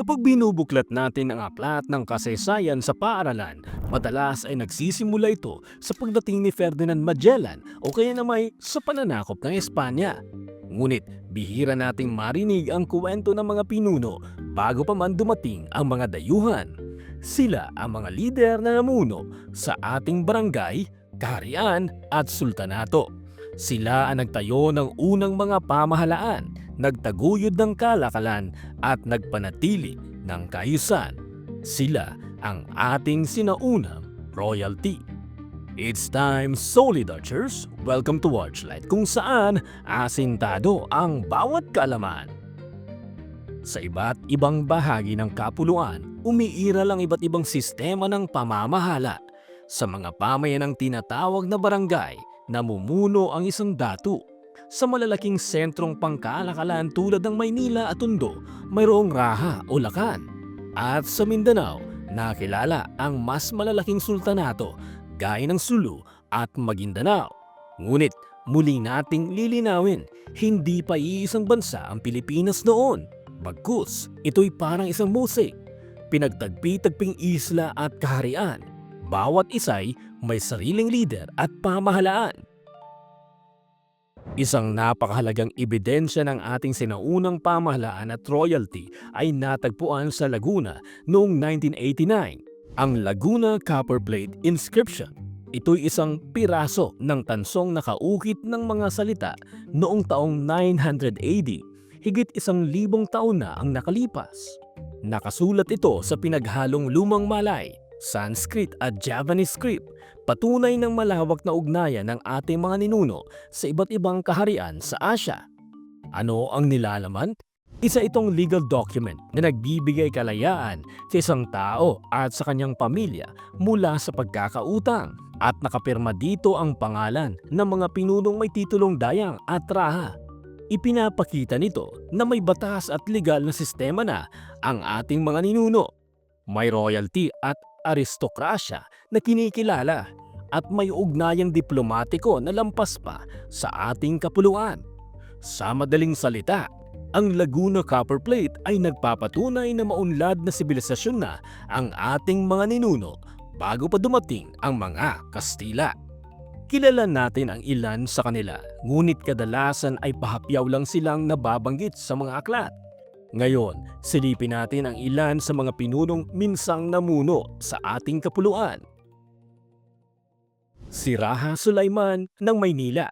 Kapag binubuklat natin ang aklat ng kasaysayan sa paaralan, madalas ay nagsisimula ito sa pagdating ni Ferdinand Magellan o kaya naman sa pananakop ng Espanya. Ngunit bihira nating marinig ang kwento ng mga pinuno bago pa man dumating ang mga dayuhan. Sila ang mga lider na namuno sa ating barangay, kaharian at sultanato. Sila ang nagtayo ng unang mga pamahalaan, nagtaguyod ng kalakalan at nagpanatili ng kaayusan. Sila ang ating sinaunang royalty. It's time, Solid Archers! Welcome to Watchlight, kung saan asintado ang bawat kaalaman. Sa iba't ibang bahagi ng kapuluan, umiiral ang iba't ibang sistema ng pamamahala. Sa mga pamayanang tinatawag na barangay, namumuno ang isang datu. Sa malalaking sentrong pangkalakalan tulad ng Maynila at Tondo, mayroong raha o lakan. At sa Mindanao, nakilala ang mas malalaking sultanato gaya ng Sulu at Maguindanao. Ngunit muli nating lilinawin, hindi pa iisang bansa ang Pilipinas noon. Bagkus, ito'y parang isang musik. Pinagtagpi-tagping isla at kaharian. Bawat isa'y may sariling lider at pamahalaan. Isang napakahalagang ebidensya ng ating sinaunang pamahalaan at royalty ay natagpuan sa Laguna noong 1989, ang Laguna Copperplate Inscription. Ito'y isang piraso ng tansong nakaukit ng mga salita noong taong 900 AD, higit 1,000 taon na ang nakalipas. Nakasulat ito sa pinaghalong Lumang Malay, Sanskrit at Javanese script, patunay ng malawak na ugnayan ng ating mga ninuno sa iba't ibang kaharian sa Asya. Ano ang nilalaman? Isa itong legal document na nagbibigay kalayaan sa isang tao at sa kanyang pamilya mula sa pagkakautang, at nakapirma dito ang pangalan ng mga pinunong may titulong dayang at raha. Ipinapakita nito na may batas at legal na sistema na ang ating mga ninuno. May royalty at aristokrasya na kinikilala at may ugnayang diplomatiko na lampas pa sa ating kapuluan. Sa madaling salita, ang Laguna Copperplate ay nagpapatunay na maunlad na sibilisasyon na ang ating mga ninuno bago pa dumating ang mga Kastila. Kilala natin ang ilan sa kanila, ngunit kadalasan ay pahapyaw lang silang nababanggit sa mga aklat. Ngayon, silipin natin ang ilan sa mga pinunong minsang namuno sa ating kapuluan. Si Raha Sulaiman ng Maynila.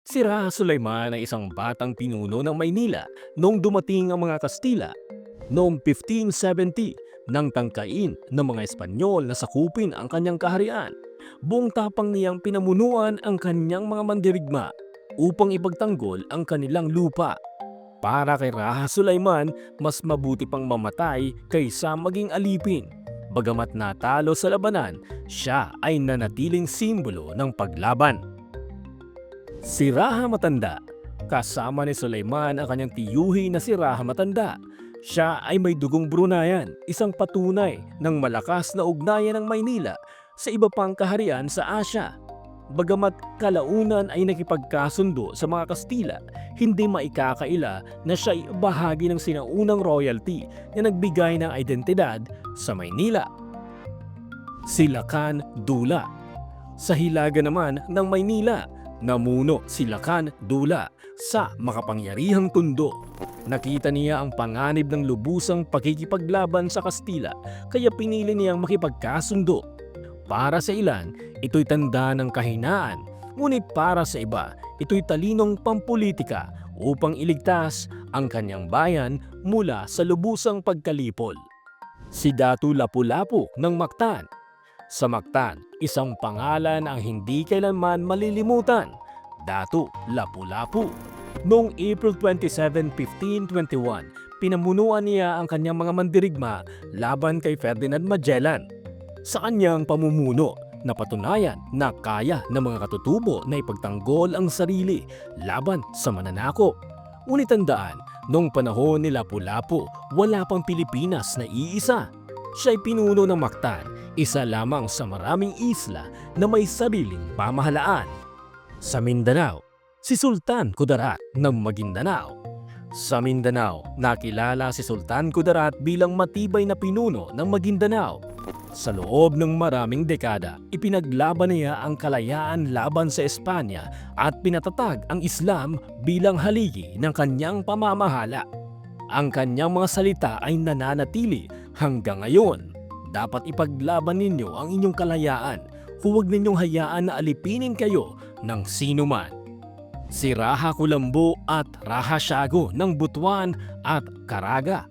Si Raha Sulaiman ay isang batang pinuno ng Maynila noong dumating ang mga Kastila. Noong 1570, nang tangkain ng mga Espanyol na sakupin ang kanyang kaharian, buong tapang niyang pinamunuan ang kanyang mga mandirigma upang ipagtanggol ang kanilang lupa. Para kay Raha Sulaiman, mas mabuti pang mamatay kaysa maging alipin. Bagamat natalo sa labanan, siya ay nanatiling simbolo ng paglaban. Si Raha Matanda. Kasama ni Sulaiman ang kanyang tiyuhi na si Raha Matanda. Siya ay may dugong Brunayan, isang patunay ng malakas na ugnayan ng Maynila sa iba pang kaharian sa Asya. Bagamat kalaunan ay nakipagkasundo sa mga Kastila, hindi maikakaila na siya ay bahagi ng sinaunang royalty na nagbigay ng identidad sa Maynila. Si Lakan Dula. Sa hilaga naman ng Maynila, namuno si Lakan Dula sa makapangyarihang Tondo. Nakita niya ang panganib ng lubusang pakikipaglaban sa Kastila, kaya pinili niyang makipagkasundo. Para sa ilan, ito'y tanda ng kahinaan, ngunit para sa iba, ito'y talinong pampolitika upang iligtas ang kanyang bayan mula sa lubusang pagkalipol. Si Datu Lapu-Lapu ng Mactan. Sa Mactan, isang pangalan ang hindi kailanman malilimutan, Datu Lapu-Lapu. Noong April 27, 1521, pinamunuan niya ang kanyang mga mandirigma laban kay Ferdinand Magellan. Sa kanyang pamumuno, napatunayan na kaya ng mga katutubo na ipagtanggol ang sarili laban sa mananakop. Ngunit tandaan, noong panahon ni Lapu-Lapu, wala pang Pilipinas na iisa. Siya'y pinuno ng Mactan, isa lamang sa maraming isla na may sariling pamahalaan. Sa Mindanao, si Sultan Kudarat ng Maguindanao. Sa Mindanao, nakilala si Sultan Kudarat bilang matibay na pinuno ng Maguindanao. Sa loob ng maraming dekada, ipinaglaban niya ang kalayaan laban sa Espanya at pinatatag ang Islam bilang haligi ng kanyang pamamahala. Ang kanyang mga salita ay nananatili hanggang ngayon. Dapat ipaglaban ninyo ang inyong kalayaan. Huwag ninyong hayaan na alipinin kayo ng sinuman. Si Raha Kulambo at Raha Siago ng Butuan at Caraga.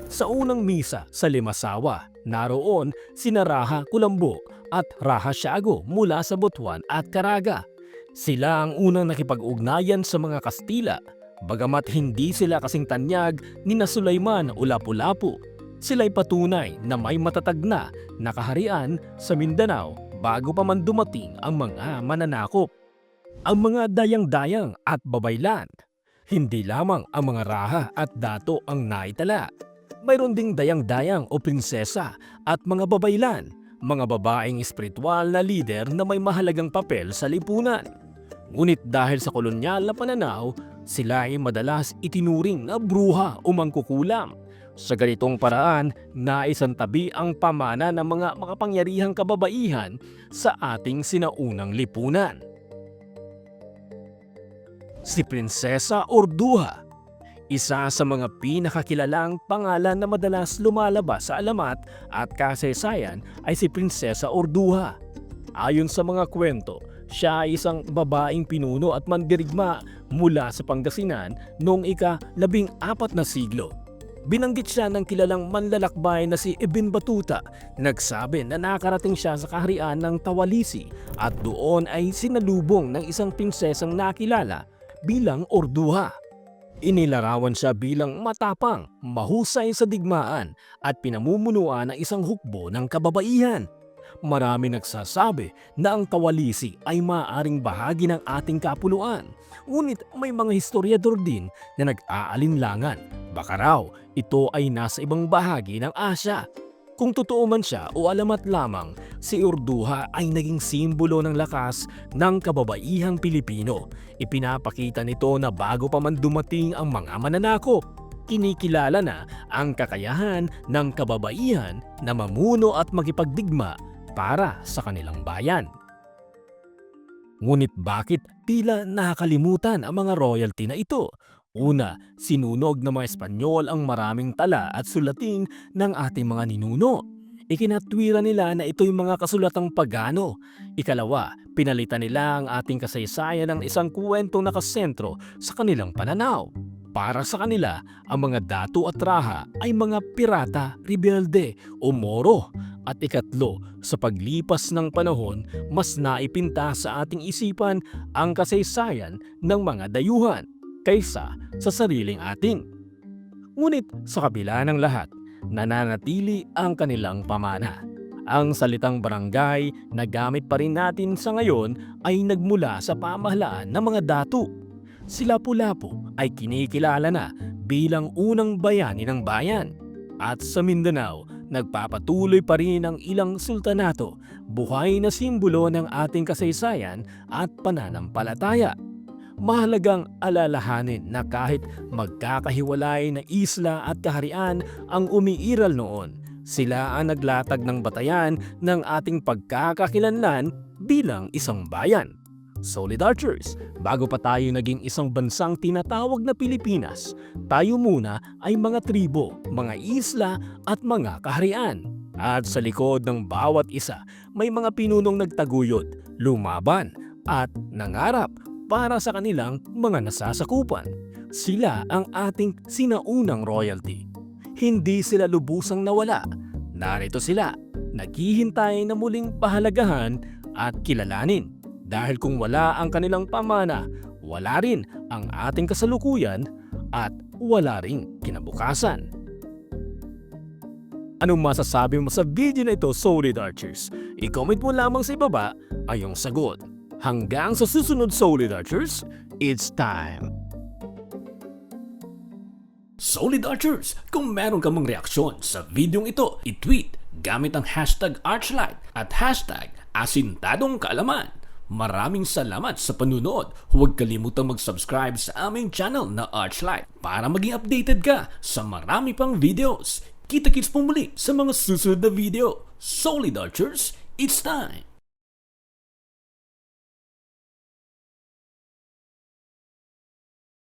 Sa unang misa sa Limasawa, naroon sina Raha Kulambo at Raha Siago mula sa Butuan at Caraga. Sila ang unang nakipag-ugnayan sa mga Kastila, bagamat hindi sila kasing tanyag ni na Sulayman o Lapu-Lapu. Sila'y patunay na may matatag na kaharian sa Mindanao bago pa man dumating ang mga mananakop. Ang mga dayang-dayang at babaylan. Hindi lamang ang mga raha at dato ang naitala. Mayroon ding dayang-dayang o prinsesa at mga babaylan, mga babaeng espiritual na lider na may mahalagang papel sa lipunan. Ngunit dahil sa kolonyal na pananaw, sila ay madalas itinuring na bruha o mangkukulam. Sa ganitong paraan, naisantabi ang pamana ng mga makapangyarihang kababaihan sa ating sinaunang lipunan. Si Prinsesa Orduha, isa sa mga pinakakilalang pangalan na madalas lumalabas sa alamat at kasaysayan ay si Prinsesa Orduha. Ayon sa mga kwento, siya ay isang babaeng pinuno at mandirigma mula sa Pangasinan noong ika-14 na siglo. Binanggit siya ng kilalang manlalakbay na si Ibn Battuta. Nagsabi na nakarating siya sa kaharian ng Tawalisi at doon ay sinalubong ng isang prinsesang nakilala bilang Orduha. Inilarawan siya bilang matapang, mahusay sa digmaan at pinamumunuan ng isang hukbo ng kababaihan. Marami nagsasabi na ang Tawalisi ay maaaring bahagi ng ating kapuluan. Ngunit may mga historiador din na nag-aalinlangan. Baka raw ito ay nasa ibang bahagi ng Asya. Kung totoo man siya o alamat lamang, si Orduha ay naging simbolo ng lakas ng kababaihang Pilipino. Ipinapakita nito na bago pa man dumating ang mga mananakop, kinikilala na ang kakayahan ng kababaihan na mamuno at makipagdigma para sa kanilang bayan. Ngunit bakit tila nakakalimutan ang mga royalty na ito? Una, sinunog ng mga Espanyol ang maraming tala at sulatin ng ating mga ninuno. Ikinatwira nila na ito'y mga kasulatang pagano. Ikalawa, pinalitan nila ang ating kasaysayan ng isang kwentong nakasentro sa kanilang pananaw. Para sa kanila, ang mga dato at raha ay mga pirata, rebelde o moro. At ikatlo, sa paglipas ng panahon, mas naipinta sa ating isipan ang kasaysayan ng mga dayuhan kaysa sa sariling atin. Ngunit sa kabila ng lahat, nananatili ang kanilang pamana. Ang salitang barangay na gamit pa rin natin sa ngayon ay nagmula sa pamahalaan ng mga dato. Si Lapu-Lapu ay kinikilala na bilang unang bayani ng bayan. At sa Mindanao, nagpapatuloy pa rin ang ilang sultanato, buhay na simbolo ng ating kasaysayan at pananampalataya. Mahalagang alalahanin na kahit magkakahiwalay na isla at kaharian ang umiiral noon, sila ang naglatag ng batayan ng ating pagkakakilanlan bilang isang bayan. Solid Archers, bago pa tayo naging isang bansang tinatawag na Pilipinas, tayo muna ay mga tribo, mga isla at mga kaharian. At sa likod ng bawat isa, may mga pinunong nagtaguyod, lumaban at nangarap para sa kanilang mga nasasakupan. Sila ang ating sinaunang royalty. Hindi sila lubusang nawala. Narito sila, naghihintay na muling pahalagahan at kilalanin. Dahil kung wala ang kanilang pamana, wala rin ang ating kasalukuyan at wala ring kinabukasan. Anong masasabi mo sa video na ito, Solid Archers? I-comment mo lamang sa ibaba ang iyong sagot. Hanggang sa susunod, Solid Archers, it's time! Solid Archers, kung meron ka mang reaksyon sa videong ito, i-tweet gamit ang hashtag Archlight at hashtag Asintadong Kaalaman. Maraming salamat sa panunod. Huwag kalimutang mag-subscribe sa aming channel na Archlight para maging updated ka sa marami pang videos. Kita-kits po muli sa mga susunod na video. Solid Archers, it's time!